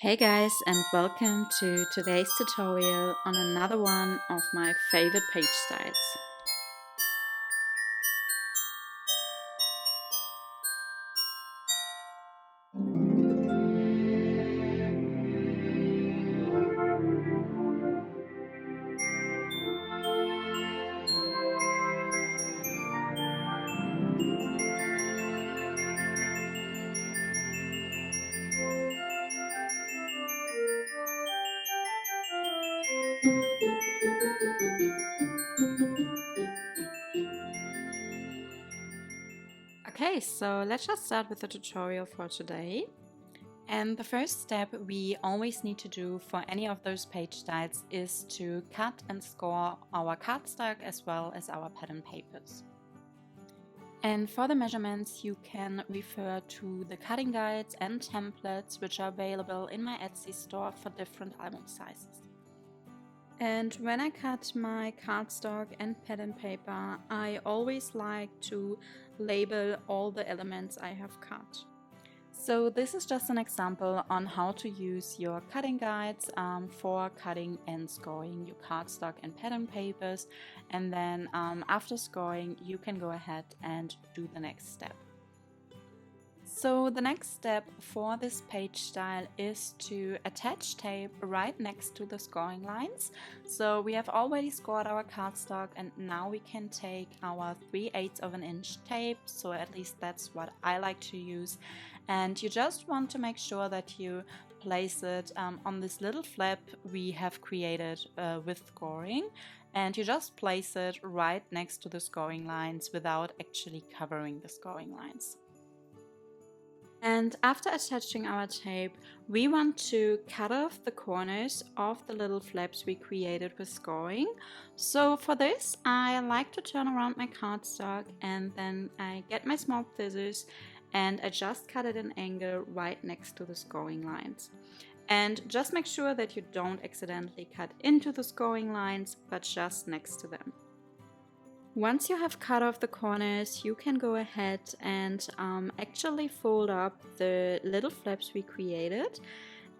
Hey guys, and welcome to today's tutorial on another one of my favorite page styles. Okay, so let's just start with the tutorial for today. And the first step we always need to do for any of those page styles is to cut and score our cardstock as well as our pattern papers. And for the measurements, you can refer to the cutting guides and templates which are available in my Etsy store for different album sizes. And when I cut my cardstock and pattern paper, I always like to label all the elements I have cut. So this is just an example on how to use your cutting guides for cutting and scoring your cardstock and pattern papers. And then after scoring, you can go ahead and do the next step. So the next step for this page style is to attach tape right next to the scoring lines. So we have already scored our cardstock and now we can take our 3/8 of an inch tape, so at least that's what I like to use. And you just want to make sure that you place it on this little flap we have created with scoring, and you just place it right next to the scoring lines without actually covering the scoring lines. And after attaching our tape, we want to cut off the corners of the little flaps we created with scoring. So for this, I like to turn around my cardstock and then I get my small scissors and I just cut it an angle right next to the scoring lines. And just make sure that you don't accidentally cut into the scoring lines, but just next to them. Once you have cut off the corners, you can go ahead and actually fold up the little flaps we created.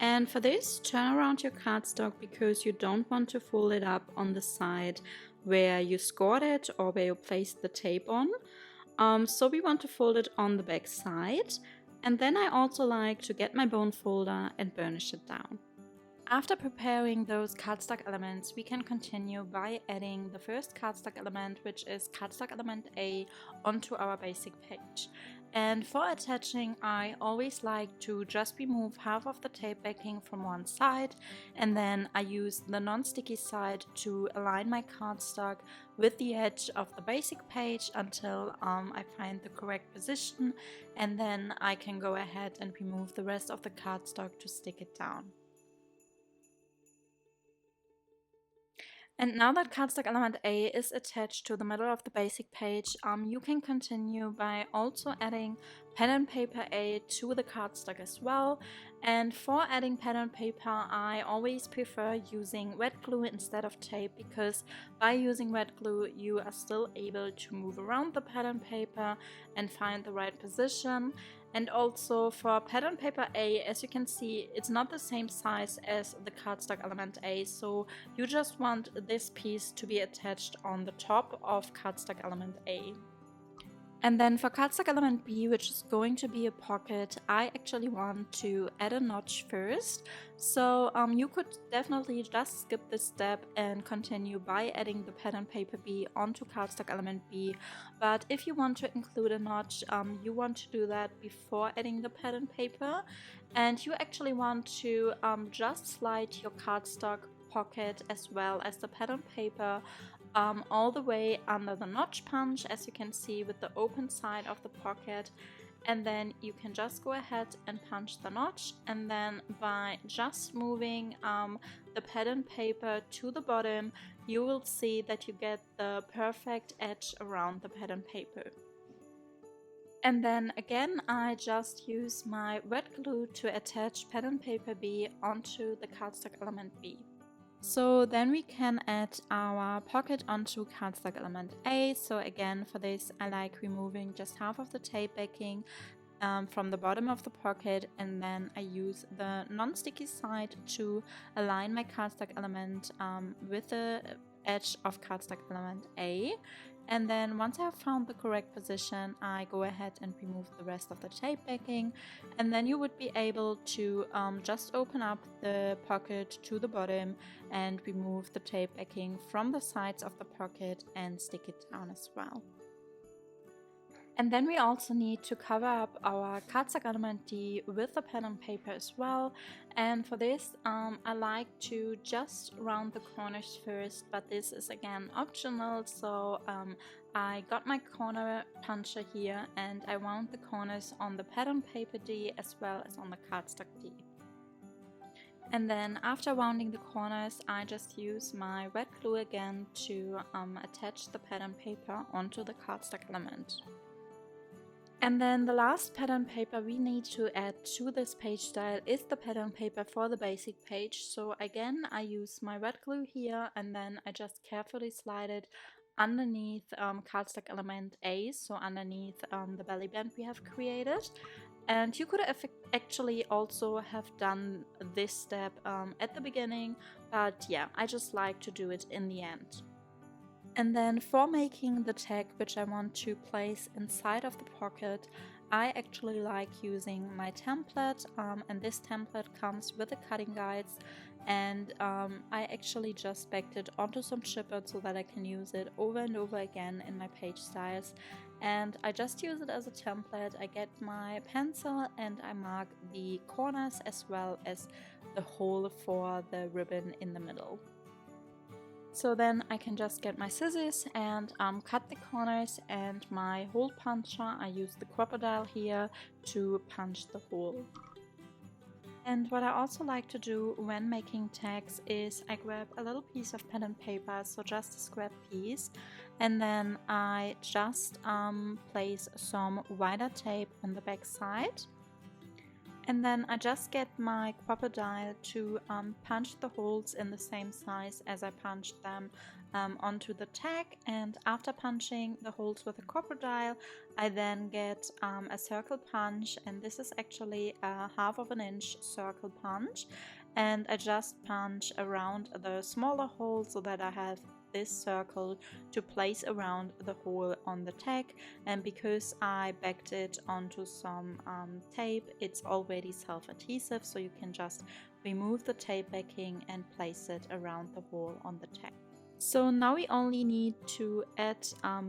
And for this, turn around your cardstock because you don't want to fold it up on the side where you scored it or where you placed the tape on. So we want to fold it on the back side. And then I also like to get my bone folder and burnish it down. After preparing those cardstock elements, we can continue by adding the first cardstock element, which is cardstock element A, onto our basic page. And for attaching, I always like to just remove half of the tape backing from one side, and then I use the non-sticky side to align my cardstock with the edge of the basic page until I find the correct position, and then I can go ahead and remove the rest of the cardstock to stick it down. And now that cardstock element A is attached to the middle of the basic page, you can continue by also adding pattern paper A to the cardstock as well. And for adding pattern paper, I always prefer using wet glue instead of tape, because by using wet glue, you are still able to move around the pattern paper and find the right position. And also for pattern paper A, as you can see, it's not the same size as the cardstock element A, so you just want this piece to be attached on the top of cardstock element A. And then for cardstock element B, which is going to be a pocket, I actually want to add a notch first. So you could definitely just skip this step and continue by adding the pattern paper B onto cardstock element B. But if you want to include a notch, you want to do that before adding the pattern paper. And you actually want to just slide your cardstock pocket as well as the pattern paper all the way under the notch punch, as you can see with the open side of the pocket, and then you can just go ahead and punch the notch, and then by just moving the pattern paper to the bottom, you will see that you get the perfect edge around the pattern paper. And then again, I just use my wet glue to attach pattern paper B onto the cardstock element B. So then we can add our pocket onto cardstock element A. So again, for this I like removing just half of the tape backing from the bottom of the pocket, and then I use the non-sticky side to align my cardstock element with the edge of cardstock element A. And then once I have found the correct position, I go ahead and remove the rest of the tape backing, and then you would be able to just open up the pocket to the bottom and remove the tape backing from the sides of the pocket and stick it down as well. And then we also need to cover up our cardstock element D with the pattern paper as well. And for this, I like to just round the corners first, but this is again optional. So I got my corner puncher here and I wound the corners on the pattern paper D as well as on the cardstock D. And then after wounding the corners, I just use my wet glue again to attach the pattern paper onto the cardstock element. And then the last pattern paper we need to add to this page style is the pattern paper for the basic page. So again, I use my wet glue here and then I just carefully slide it underneath cardstock element A, so underneath the belly band we have created. And you could actually also have done this step at the beginning, but yeah, I just like to do it in the end. And then for making the tag which I want to place inside of the pocket, I actually like using my template, and this template comes with the cutting guides, and I actually just backed it onto some chipboard so that I can use it over and over again in my page styles. And I just use it as a template. I get my pencil and I mark the corners as well as the hole for the ribbon in the middle. So then I can just get my scissors and cut the corners, and my hole puncher, I use the crocodile here to punch the hole. And what I also like to do when making tags is I grab a little piece of pattern paper, so just a square piece, and then I just place some wider tape on the back side. And then I just get my crocodile to punch the holes in the same size as I punched them onto the tag. And after punching the holes with a crocodile, I then get a circle punch, and this is actually a 1/2 inch circle punch. And I just punch around the smaller hole so that I have this circle to place around the hole on the tag. And because I backed it onto some tape, it's already self-adhesive, so you can just remove the tape backing and place it around the hole on the tag. So now we only need to add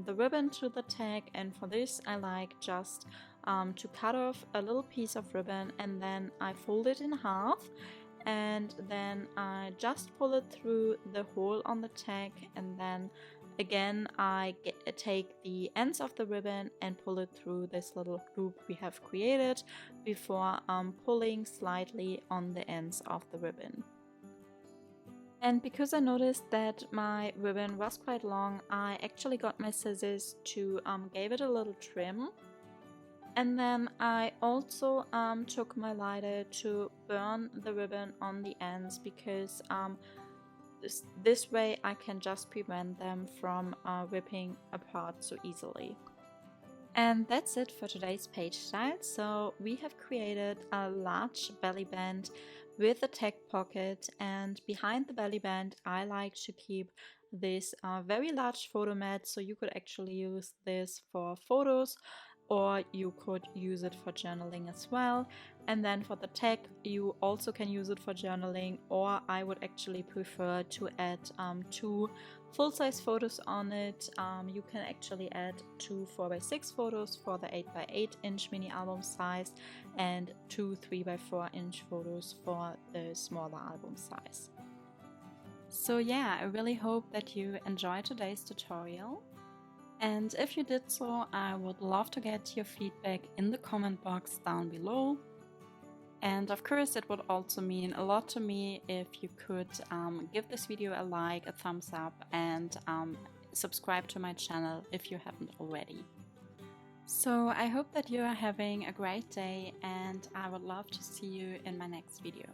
the ribbon to the tag, and for this I like just to cut off a little piece of ribbon and then I fold it in half. And then I just pull it through the hole on the tag, and then again I take the ends of the ribbon and pull it through this little loop we have created before pulling slightly on the ends of the ribbon. And because I noticed that my ribbon was quite long, I actually got my scissors to give it a little trim. And then I also took my lighter to burn the ribbon on the ends, because this way I can just prevent them from ripping apart so easily. And that's it for today's page style. So we have created a large belly band with a tag pocket, and behind the belly band I like to keep this very large photo mat, so you could actually use this for photos or you could use it for journaling as well. And then for the tag, you also can use it for journaling, or I would actually prefer to add 2 full-size photos on it. You can actually add 2 4x6 photos for the 8x8 inch mini album size and 2 3x4 inch photos for the smaller album size. So yeah, I really hope that you enjoyed today's tutorial. And if you did so, I would love to get your feedback in the comment box down below. And of course, it would also mean a lot to me if you could give this video a like, a thumbs up, and subscribe to my channel if you haven't already. So I hope that you are having a great day, and I would love to see you in my next video.